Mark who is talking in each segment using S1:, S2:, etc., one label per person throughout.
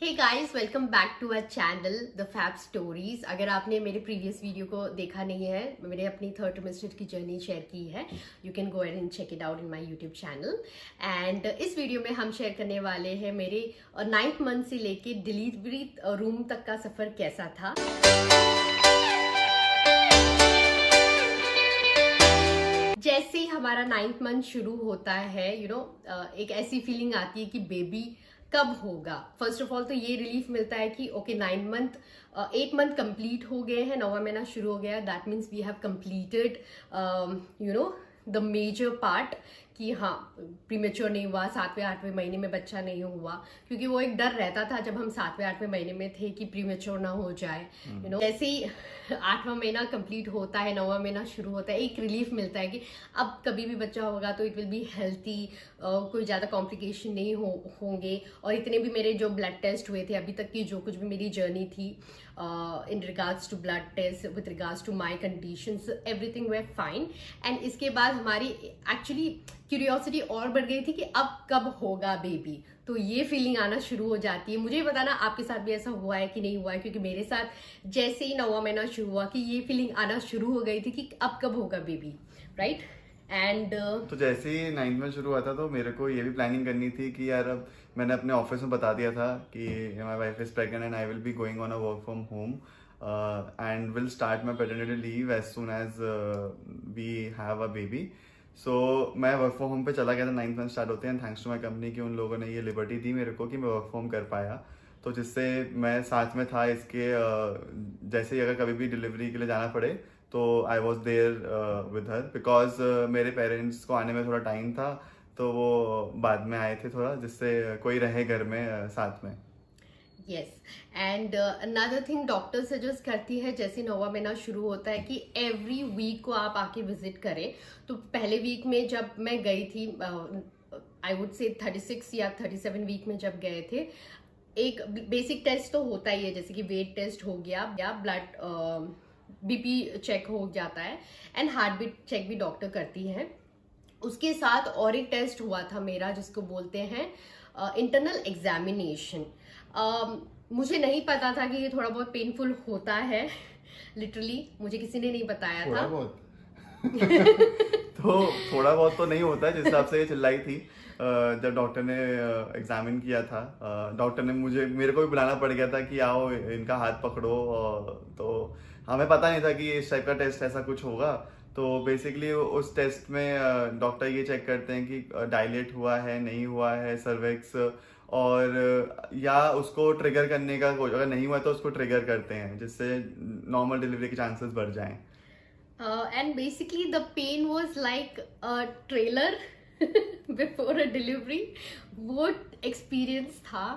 S1: Hey guys, welcome back to our channel the Fab Stories. अगर आपने मेरे previous video को देखा नहीं है, मैंने अपनी थर्ड ट्रिमेस्टर की जर्नी शेयर की है। You can go and check it out in my YouTube channel. And इस वीडियो में हम शेयर करने वाले हैं मेरे 9th मंथ से लेके डिलीवरी रूम तक का सफर कैसा था। जैसे ही हमारा 9th मंथ शुरू होता है, एक ऐसी फीलिंग आती है कि बेबी कब होगा। फर्स्ट ऑफ ऑल तो ये रिलीफ मिलता है कि ओके 8 मंथ कंप्लीट हो गए हैं, 9वां महीना शुरू हो गया। That means we have completed the major part कि हाँ प्रीमेच्योर नहीं हुआ, 7वें-8वें महीने में बच्चा नहीं हुआ। क्योंकि वो एक डर रहता था जब हम 7वें-8वें महीने में थे कि प्रीमेच्योर ना हो जाए। जैसे ही 8वां महीना कंप्लीट होता है, 9वां महीना शुरू होता है, एक रिलीफ मिलता है कि अब कभी भी बच्चा होगा तो इट विल बी हेल्थी, कोई ज़्यादा कॉम्प्लिकेशन नहीं होंगे। और इतने भी मेरे जो ब्लड टेस्ट हुए थे अभी तक की, जो कुछ भी मेरी जर्नी थी in regards to blood test, with regards to my conditions, everything were fine. And इसके बाद हमारी एक्चुअली क्यूरियोसिटी और बढ़ गई थी कि अब कब होगा बेबी। तो ये फीलिंग आना शुरू हो जाती है। मुझे बताना आपके साथ भी ऐसा हुआ है कि नहीं हुआ है, क्योंकि मेरे साथ जैसे ही 9वां महीना शुरू हुआ कि ये फीलिंग आना शुरू हो गई थी कि अब कब होगा बेबी, राइट। एंड
S2: तो जैसे ही 9th में शुरू हुआ था तो मेरे को ये भी प्लानिंग करनी थी कि यार अब मैंने अपने ऑफिस में बता दिया था कि my wife is pregnant and I will be going on a work from home and will start my paternity leave as soon as we have a baby. So मैं वर्क फ्रॉम होम पे चला गया था 9th month start होते हैं। Thanks to my company की उन लोगों ने ये लिबर्टी दी मेरे को कि मैं वर्क फ्रॉम कर पाया, तो जिससे मैं साथ में था इसके। जैसे ही अगर कभी भी डिलीवरी के लिए जाना पड़े तो I was there with her, because मेरे पेरेंट्स को आने में थोड़ा टाइम था तो वो बाद में आए थे थोड़ा, जिससे कोई रहे घर में साथ में।
S1: Yes. And another thing doctor suggest करती है जैसे 9वां महीना शुरू होता है कि एवरी वीक को आप आके विजिट करें। तो पहले वीक में जब मैं गई थी, आई वुड से 36 या 37 वीक में जब गए थे, एक बेसिक टेस्ट तो होता ही है, जैसे कि वेट टेस्ट हो गया या ब्लड बीपी चेक हो जाता है, एंड हार्ट बीट चेक भी डॉक्टर करती है। उसके साथ और एक टेस्ट हुआ था मेरा जिसको बोलते हैं इंटरनल एग्जामिनेशन। मुझे नहीं पता था कि ये थोड़ा बहुत पेनफुल होता है। लिटरली मुझे किसी ने नहीं बताया
S2: थोड़ा
S1: था।
S2: बहुत तो थोड़ा बहुत तो नहीं होता है, जिस हिसाब से ये चिल्लाई थी जब डॉक्टर ने एग्जामिन किया था। डॉक्टर ने मेरे को भी बुलाना पड़ गया था कि आओ इनका हाथ पकड़ो। तो हमें पता नहीं था कि इस टाइप का टेस्ट ऐसा कुछ होगा। तो बेसिकली उस टेस्ट में डॉक्टर ये चेक करते हैं कि डायलेट हुआ है नहीं हुआ है सर्विक्स, और या उसको ट्रिगर करने का अगर नहीं हुआ तो उसको ट्रिगर करते हैं, जिससे नॉर्मल डिलीवरी के चांसेस बढ़ जाएं।
S1: And basically the pain was like a trailer before a delivery. वो एक्सपीरियंस था।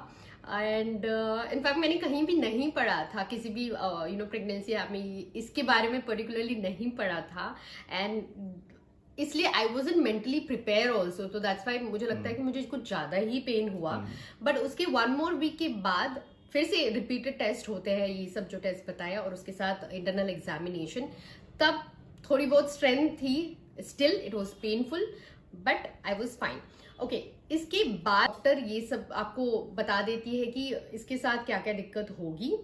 S1: एंड इनफैक्ट मैंने कहीं भी नहीं पढ़ा था, किसी भी प्रेगनेंसी में इसके बारे में पर्टिकुलरली नहीं पढ़ा था। एंड इसलिए आई वॉजंट मेंटली प्रिपेयर ऑल्सो, तो दैट्स वाई मुझे लगता है कि मुझे कुछ ज्यादा ही पेन हुआ। बट उसके 1 more week के बाद फिर से रिपीटेड टेस्ट होते हैं, ये सब जो टेस्ट बताया, और उसके साथ इंटरनल एग्जामिनेशन। तब थोड़ी बहुत स्ट्रेंथ थी, still it was painful but I was fine. Okay, इसके बाद डॉक्टर ये सब आपको बता देती है कि इसके साथ क्या क्या दिक्कत होगी।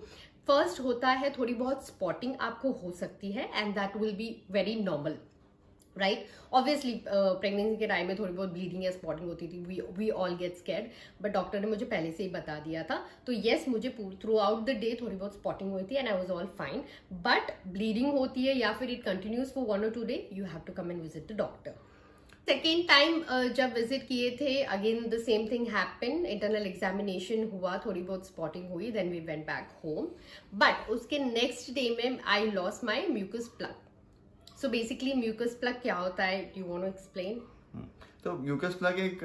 S1: फर्स्ट होता है थोड़ी बहुत स्पॉटिंग आपको हो सकती है, and that will be very normal, right. Obviously pregnancy के टाइम में थोड़ी बहुत ब्लीडिंग या स्पॉटिंग होती थी, we all get scared, but doctor ने मुझे पहले से ही बता दिया था। तो येस, मुझे थ्रू आउट द डे थोड़ी बहुत स्पॉटिंग हुई थी and I was all fine. But bleeding होती है या फिर it continues for 1 or 2 days, you have to come and visit the doctor. Second time जब विजिट किए थे, again the same thing happen, internal examination हुआ, थोड़ी बहुत स्पॉटिंग हुई, then we went back home. But उसके नेक्स्ट डे में I lost my mucus plug. So basically mucus plug क्या होता है, do you want to explain?
S2: तो म्यूकस प्लग एक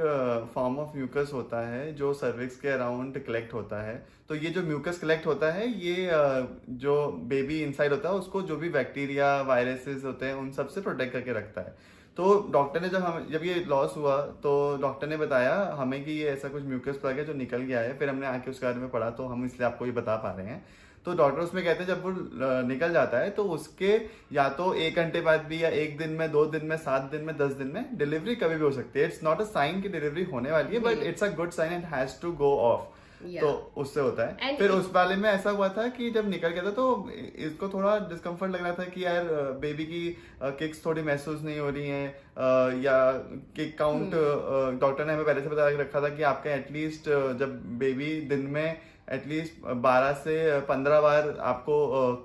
S2: फॉर्म ऑफ म्यूकस होता है जो सर्विक्स के अराउंड कलेक्ट होता है। तो ये जो म्यूकस कलेक्ट होता है, ये जो बेबी इनसाइड होता है उसको जो भी बैक्टीरिया वायरसेस होते हैं उन सब से प्रोटेक्ट करके रखता है। तो डॉक्टर ने जब ये लॉस हुआ तो डॉक्टर ने बताया हमें कि ये ऐसा कुछ म्यूकस प्लग है जो निकल गया है। फिर हमने आके उसके बारे में पढ़ा, तो हम इसलिए आपको ये बता पा रहे हैं। तो डॉक्टर उसमें कहते हैं जब वो निकल जाता है तो उसके या तो 1 घंटे बाद भी, या 1 दिन में, 2 दिन में, 7 दिन में, 10 दिन में डिलीवरी कभी भी हो सकती है। इट्स नॉट अ साइन कि डिलीवरी होने वाली है, but it's a good sign and has to go off. तो उससे होता है।
S1: And
S2: फिर उस वाले में ऐसा हुआ था कि जब निकल गया था तो इसको थोड़ा डिस्कम्फर्ट लग रहा था कि यार बेबी की किक्स थोड़ी महसूस नहीं हो रही हैं, या किक काउंट डॉक्टर ने हमें पहले से बता के रखा था कि आपका एटलीस्ट जब बेबी दिन में एटलीस्ट 12 से 15 बार आपको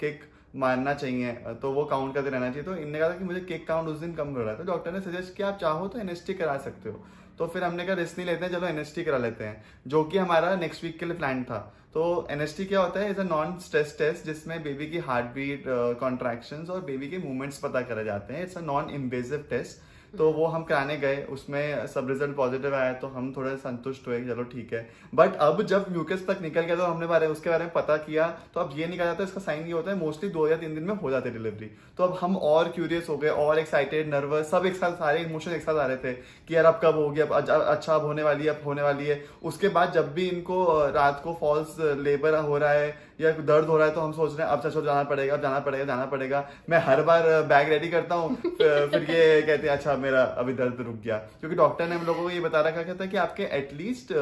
S2: किक मारना चाहिए, तो वो काउंट करते रहना चाहिए। तो इनने कहा था कि मुझे किक काउंट उस दिन कम कर रहा था, डॉक्टर ने सजेस्ट किया आप चाहो तो एनएसटी करा सकते हो। तो फिर हमने कहा रिस्क नहीं लेते हैं, चलो एनएसटी करा लेते हैं, जो कि हमारा नेक्स्ट वीक के लिए प्लान था। तो एनएसटी क्या होता है, is a non stress test जिसमें बेबी की हार्ट बीट, कॉन्ट्रैक्शंस और बेबी के मूवमेंट्स पता करे जाते हैं। It's a non invasive test. तो वो हम कराने गए, उसमें सब रिजल्ट पॉजिटिव आया, तो हम थोड़े संतुष्ट हुए, चलो ठीक है। बट अब जब म्यूकस तक निकल गया तो हमने उसके बारे में पता किया, तो अब ये निकल जाता है, इसका साइन ये होता है मोस्टली 2 या 3 दिन में हो जाती है डिलीवरी। तो अब हम और क्यूरियस हो गए, और एक्साइटेड, नर्वस, सब एक साथ, सारे इमोशन एक साथ आ रहे थे कि यार अब कब होगी, अब अच्छा अब होने वाली है, अब होने वाली है। उसके बाद जब भी इनको रात को फॉल्स लेबर हो रहा है या दर्द हो रहा है, तो हम सोच रहे हैं अब चलो जाना पड़ेगा, अब जाना पड़ेगा। मैं हर बार बैग रेडी करता हूँ, फिर ये कहते हैं अच्छा मेरा अभी दर्द रुक गया, क्योंकि डॉक्टर ने हम लोगों को ये बता रखा था कि आपके एटलीस्ट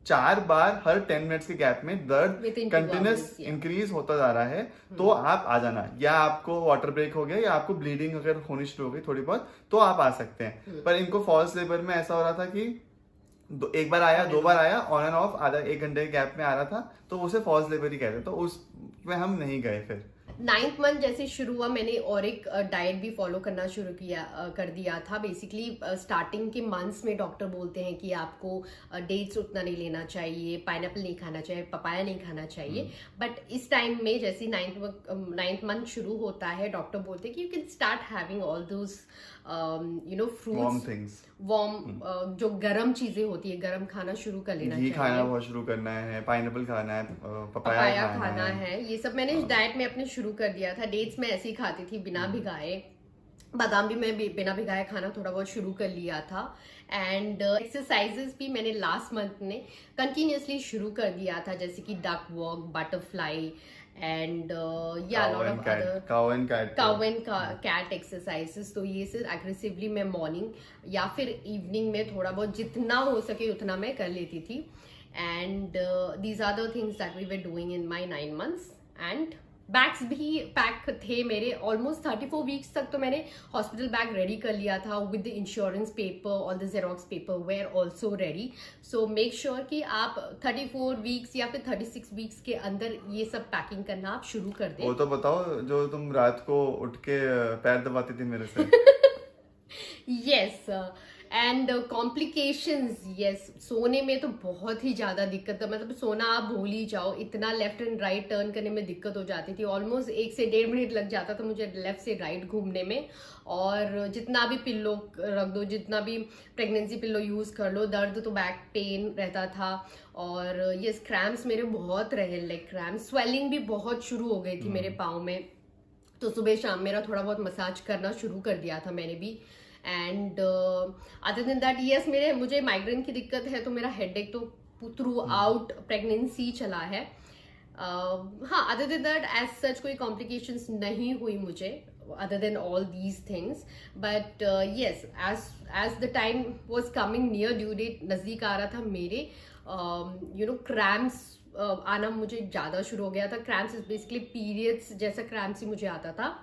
S2: 4 बार हर 10 मिनट्स के गैप में दर्द कंटिन्यूस इंक्रीज होता जा रहा है। तो आप आ जाना, या आपको वाटर ब्रेक हो गया या आपको ब्लीडिंग अगर होनी शुरू हो गई थोड़ी बहुत, तो आप आ सकते हैं। पर इनको फॉल्स लेबर में ऐसा हो रहा था कि एक बार आया, 2 बार आया, ऑन एंड ऑफ आधा 1 घंटे के गैप में आ रहा था, तो उसे फॉल्स लेबर ही कहते, तो उसमें हम नहीं गए। फिर
S1: 9th मंथ जैसे शुरू हुआ, मैंने और एक डाइट भी फॉलो करना शुरू कर दिया था। बेसिकली स्टार्टिंग के मंथ्स में डॉक्टर बोलते हैं कि आपको डेट्स उतना नहीं लेना चाहिए, पाइनएप्पल नहीं खाना चाहिए, पपाया नहीं खाना चाहिए। बट इस टाइम में जैसे 9th मंथ शुरू होता है, डॉक्टर बोलते हैं कि you can start having all those fruits, warm जो गर्म चीजें होती है, गर्म खाना शुरू कर लेना चाहिए।
S2: खाना बहुत शुरू करना है, पाइनएप्पल खाना है, पपाया खाना है,
S1: ये सब मैंने डाइट में अपने शुरू कर दिया था। डेट्स में ऐसे ही खाती थी बिना भिगाए, बादाम भी मैं बिना भिगाए खाना थोड़ा बहुत शुरू कर लिया था। एंड एक्सरसाइजेस भी मैंने लास्ट मंथ में कंटिन्यूसली शुरू कर दिया था, जैसे कि duck walk, butterfly and cow and cat exercises. तो ये सिर्फ एग्रेसिवली मैं मॉर्निंग या फिर इवनिंग में थोड़ा बहुत जितना हो सके उतना मैं कर लेती थी। And these are the things that we were doing in my 9 months. And bags भी पैक थे मेरे ऑलमोस्ट 34 वीक्स तक। तो मैंने हॉस्पिटल बैग रेडी कर लिया था with the insurance paper, all the xerox paper were also ready. So make sure कि आप 34 वीक्स या फिर 36 वीक्स के अंदर ये सब पैकिंग करना आप शुरू कर दें।
S2: वो तो बताओ जो तुम रात को उठ के पैर दबाती थी मेरे से।
S1: यस, एंड कॉम्प्लिकेशंस, यस, सोने में तो बहुत ही ज्यादा दिक्कत है। मतलब सोना आप भूल ही जाओ, इतना लेफ्ट एंड राइट टर्न करने में दिक्कत हो जाती थी। ऑलमोस्ट 1 से 1.5 मिनट लग जाता था मुझे लेफ्ट से राइट घूमने में। और जितना भी पिल्लो रख दो, जितना भी प्रेगनेंसी पिल्लो यूज कर लो, दर्द तो बैक पेन रहता था। और ये क्रैम्प्स मेरे बहुत रहे, लाइक क्रैम्प्स, स्वेलिंग भी बहुत शुरू हो गई थी मेरे पाँव में। तो सुबह शाम मेरा थोड़ा बहुत मसाज करना शुरू कर दिया था मैंने भी। And other than that, yes, मुझे माइग्रेन की दिक्कत है, तो मेरा हेडेक तो थ्रू आउट प्रेगनेंसी चला है। हाँ, other than that as such कोई कॉम्प्लिकेशंस नहीं हुई मुझे, other than all these things. But yes, as the time was coming near, due date नजदीक आ रहा था मेरे, क्रैम्प्स आना मुझे ज्यादा शुरू हो गया था। क्रैम्प्स इज बेसिकली पीरियड्स जैसा क्रैम्प्स ही मुझे आता था।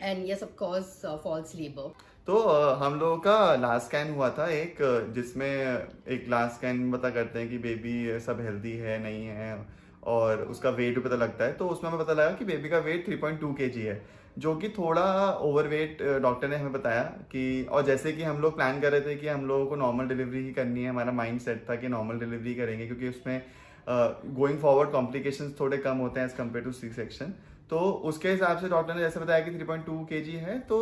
S1: And yes, of course false labour.
S2: तो हम लोगों का लास्ट स्कैन हुआ था एक, जिसमें एक लास्ट स्कैन में पता करते हैं कि बेबी सब हेल्दी है नहीं है, और उसका वेट भी पता लगता है। तो उसमें हमें पता लगा कि बेबी का वेट 3.2 kg है, जो कि थोड़ा ओवरवेट डॉक्टर ने हमें बताया कि, और जैसे कि हम लोग प्लान कर रहे थे कि हम लोगों को नॉर्मल डिलीवरी ही करनी है, हमारा माइंड सेट था कि नॉर्मल डिलीवरी करेंगे, क्योंकि उसमें गोइंग फॉरवर्ड कॉम्प्लिकेशंस थोड़े कम होते हैं as compare to C section. तो उसके हिसाब से डॉक्टर ने जैसे बताया कि 3.2 kg है, तो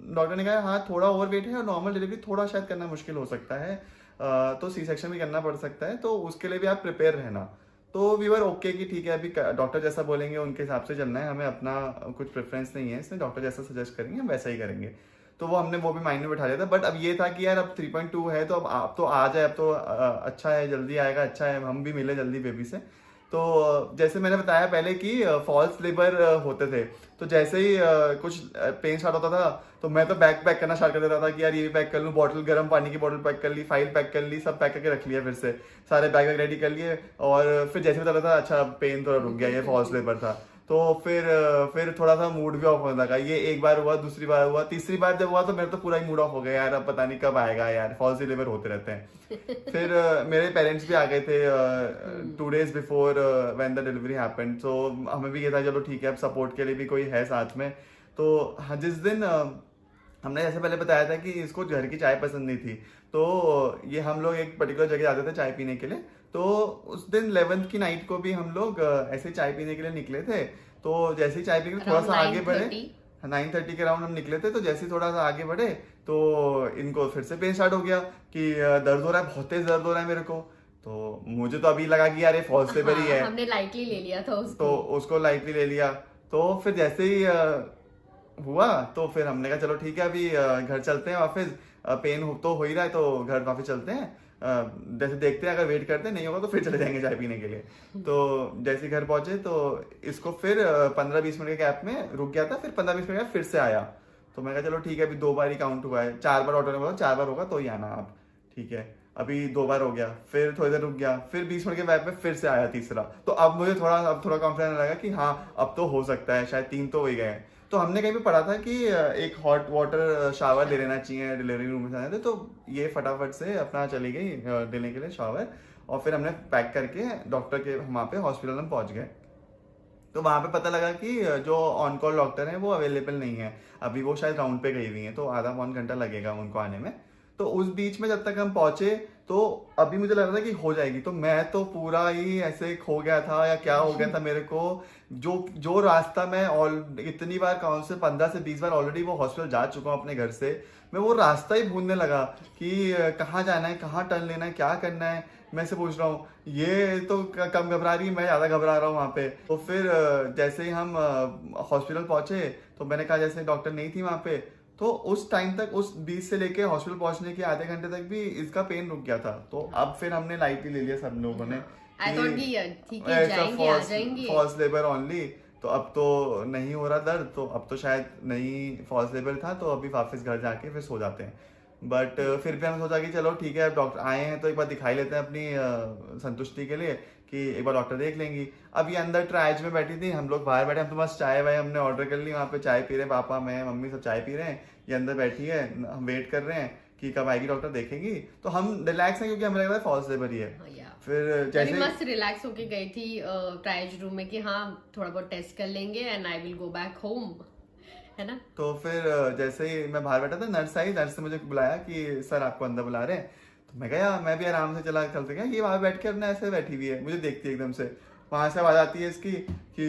S2: डॉक्टर ने कहा हाँ थोड़ा ओवरवेट है और नॉर्मल डिलीवरी थोड़ा शायद करना मुश्किल हो सकता है, तो सी सेक्शन भी करना पड़ सकता है, तो उसके लिए भी आप प्रिपेयर रहना। तो वी वर ओके कि ठीक है, अभी डॉक्टर जैसा बोलेंगे उनके हिसाब से चलना है, हमें अपना कुछ प्रेफरेंस नहीं है इसमें, डॉक्टर जैसा सजेस्ट करेंगे हम वैसा ही करेंगे। तो वो हमने वो भी माइंड में बैठा लिया था। बट अब ये था कि यार अब 3.2 है, तो अब आप तो आ जाए, अब तो अच्छा है, जल्दी आएगा, अच्छा है, हम भी मिले जल्दी बेबी से। तो जैसे मैंने बताया पहले कि फॉल्स लेबर होते थे, तो जैसे ही कुछ पेन स्टार्ट होता था तो मैं तो बैग पैक करना स्टार्ट कर देता था कि यार ये भी पैक कर लूँ, बॉटल गर्म पानी की बॉटल पैक कर ली, फाइल पैक कर ली, सब पैक करके रख लिया, फिर से सारे बैग वैग रेडी कर लिए। और फिर जैसे पता था अच्छा पेन थोड़ा रुक गया, ये फॉल्स लेबर था, तो फिर थोड़ा सा मूड भी ऑफ होने लगा। ये एक बार हुआ, दूसरी बार हुआ, तीसरी बार जब हुआ तो मेरा तो पूरा ही मूड ऑफ हो गया, यार अब पता नहीं कब आएगा यार, फॉल्स डिलीवर होते रहते हैं। फिर मेरे पेरेंट्स भी आ गए थे 2 days before when the delivery happened, तो हमें भी ये था चलो ठीक है अब सपोर्ट के लिए भी कोई है साथ में। तो हाँ, जिस दिन हमने जैसे पहले बताया था कि इसको घर की चाय पसंद नहीं थी, तो ये हम लोग एक पर्टिकुलर जगह जाते थे चाय पीने के लिए। तो उस दिन 11th की नाइट को भी हम लोग ऐसे चाय पीने के लिए निकले थे। तो जैसे ही चाय पी के थोड़ा सा आगे बढ़े, 9:30 के राउंड हम निकले थे, तो जैसे ही थोड़ा सा आगे बढ़े तो इनको फिर से पेन स्टार्ट हो गया कि दर्द हो रहा है, बहुत तेज दर्द हो रहा है मेरे को। तो मुझे तो अभी लगा कि यार ये फॉल्स लेबर ही है,
S1: हमने लाइटली ले लिया था उसको,
S2: तो उसको लाइटली ले लिया। तो फिर जैसे ही हुआ तो फिर हमने कहा चलो ठीक है अभी घर चलते हैं वापस, पेन तो हो ही रहा है तो घर वापस चलते हैं, जैसे देखते हैं अगर वेट करते नहीं होगा तो फिर चले जाएंगे चाय पीने के लिए। तो जैसे घर पहुंचे तो इसको फिर 15-20 मिनट के गैप में रुक गया था, फिर 15-20 मिनट फिर से आया। तो मैं कहा चलो ठीक है अभी 2 बार ही काउंट हुआ है, 4 बार ऑर्डर ने बोला 4 बार होगा तो ही आना आप, ठीक है अभी 2 बार हो गया, फिर थोड़ी देर रुक गया, फिर 20 मिनट के गैप में फिर से आया तीसरा। तो अब मुझे थोड़ा कॉन्फिडेंस लगा कि हाँ अब तो हो सकता है, शायद 3 तो हो ही गए हैं। तो हमने कहीं पे पढ़ा था कि एक हॉट वाटर शावर ले लेना चाहिए डिलीवरी रूम में जाने थे, तो ये फटाफट से अपना चली गई लेने के लिए शावर, और फिर हमने पैक करके डॉक्टर के वहाँ पे हॉस्पिटल में पहुंच गए। तो वहाँ पे पता लगा कि जो ऑन कॉल डॉक्टर है वो अवेलेबल नहीं है अभी, वो शायद राउंड पे गई हुई है, तो आधा पौन घंटा लगेगा उनको आने में। तो उस बीच में जब तक हम पहुंचे तो अभी मुझे लग रहा था कि हो जाएगी, तो मैं तो पूरा ही ऐसे खो गया था या क्या हो गया था मेरे को। जो रास्ता मैं इतनी बार कौन से 15 से 20 बार ऑलरेडी वो हॉस्पिटल जा चुका हूँ अपने घर से, मैं वो रास्ता ही भूलने लगा कि कहाँ जाना है, कहाँ टर्न लेना है, क्या करना है। मैं से पूछ रहा हूँ, ये तो कम घबरा रही है, मैं ज्यादा घबरा रहा हूँ वहाँ पे। तो फिर जैसे ही हम हॉस्पिटल पहुंचे तो मैंने कहा जैसे डॉक्टर नहीं थी वहाँ पे, तो उस टाइम तक उस बीच से लेके हॉस्पिटल पहुंचने के आधे घंटे तक भी इसका पेन रुक गया था। तो अब फिर हमने लाइटली ले लिया सब लोगों ने, फॉल्स लेबर ओनली, तो अब तो नहीं हो रहा दर्द, तो अब तो शायद नहीं फॉल्स लेबर था, तो अभी वापस घर जाके फिर सो जाते हैं। बट फिर भी हमने सोचा कि चलो ठीक है डॉक्टर आए हैं तो एक बार दिखाई लेते हैं अपनी संतुष्टि के लिए कि एक बार डॉक्टर देख लेंगी। अब ये अंदर ट्रायज में बैठी थी, हम लोग बाहर बैठे, हम तो बस चाय वाय हमने ऑर्डर कर ली, वहाँ पे चाय पी रहे हैं, पापा मैं मम्मी सब चाय पी रहे हैं, ये अंदर बैठी है, हम वेट कर रहे हैं कि कब आएगी डॉक्टर देखेगी। तो हम रिलैक्स हैं क्योंकि हमें लग रहा है फॉल्स लेबर ही है। फिर जैसे
S1: मस्त रिलैक्स होके गई थी ट्रायज रूम में कि हाँ थोड़ा बहुत टेस्ट कर लेंगे and I will go back home, है ना।
S2: तो फिर जैसे ही मैं बाहर बैठा था, नर्स आई, नर्स ने मुझे बुलाया कि सर आपको अंदर बुला रहे हैं। तो मैं गया, मैं भी आराम से चलते गया, ये वहां बैठ के अपना ऐसे बैठी हुई है, मुझे देखती है एकदम से, वहां से आवाज आती है इसकी कि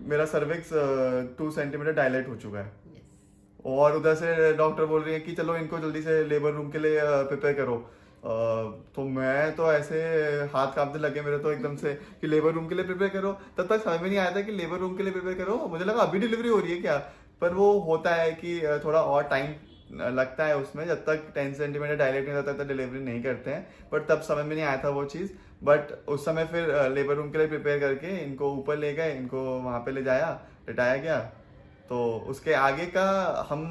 S2: मेरा सर्विक्स 2 सेंटीमीटर डायलेट हो चुका है। और उधर से डॉक्टर बोल रही है कि चलो इनको जल्दी से लेबर रूम के लिए प्रिपेयर करो। तो मैं तो ऐसे हाथ कांपने लगे मेरे तो एकदम से कि लेबर रूम के लिए प्रिपेयर करो। तब तक समझ में नहीं आया था कि लेबर रूम के लिए प्रिपेयर करो, मुझे लगा अभी डिलीवरी हो रही है क्या। पर वो होता है कि थोड़ा और टाइम लगता है उसमें, जब तक 10 सेंटीमीटर डायलेट नहीं होता तब डिलीवरी नहीं करते हैं। बट तब समझ में नहीं आया था वो चीज़। बट उस समय फिर लेबर रूम के लिए प्रिपेयर करके इनको ऊपर ले गए, इनको वहाँ पे ले जाया, लिटाया गया। तो उसके आगे का हम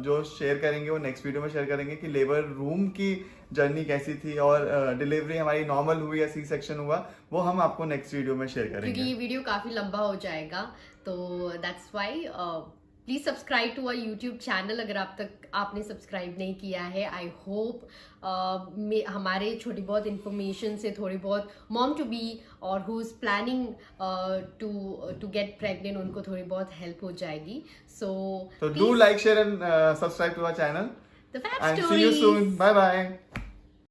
S2: जो शेयर करेंगे वो नेक्स्ट वीडियो में शेयर करेंगे कि लेबर रूम की जर्नी कैसी थी और डिलीवरी हमारी नॉर्मल हुई या सी सेक्शन हुआ, वो हम आपको नेक्स्ट वीडियो में शेयर करेंगे,
S1: क्योंकि ये वीडियो काफी लंबा हो जाएगा। तो that's why please subscribe to our YouTube channel अगर आप तक आपने सब्सक्राइब नहीं किया है। आई होप हमारे छोटी बहुत इन्फॉर्मेशन से थोड़ी बहुत मॉम टू बी और who is planning to get pregnant उनको थोड़ी बहुत हेल्प हो जाएगी। So
S2: do like share and subscribe to our channel
S1: The Fab
S2: and
S1: Stories.
S2: see you soon. Bye bye.